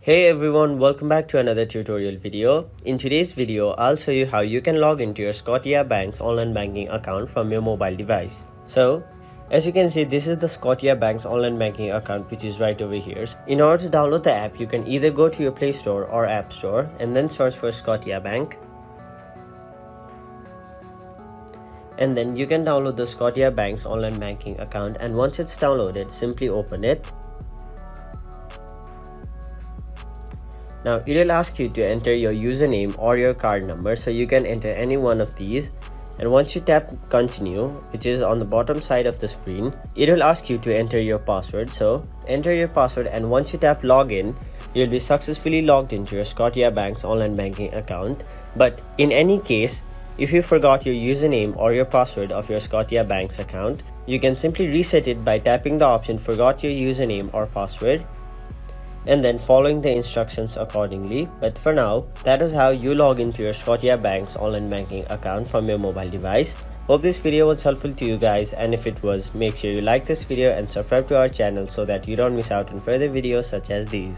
Hey everyone, welcome back to another tutorial video. In today's video, I'll show you how you can log into your Scotia Bank's online banking account from your mobile device. So, as you can see, this is the Scotia Bank's online banking account, which is right over here. In order to download the app, you can either go to your Play Store or App Store and then search for Scotia Bank. And then you can download the Scotia Bank's online banking account, and once it's downloaded, simply open it. Now it will ask you to enter your username or your card number, so you can enter any one of these. And once you tap continue, which is on the bottom side of the screen, it will ask you to enter your password. So enter your password, and once you tap login, you'll be successfully logged into your Scotia Bank's online banking account. But in any case, if you forgot your username or your password of your Scotia Bank's account, you can simply reset it by tapping the option forgot your username or password and then following the instructions accordingly. But for now, that is how you log into your Scotia Bank's online banking account from your mobile device. Hope this video was helpful to you guys, and if it was, make sure you like this video and subscribe to our channel so that you don't miss out on further videos such as these.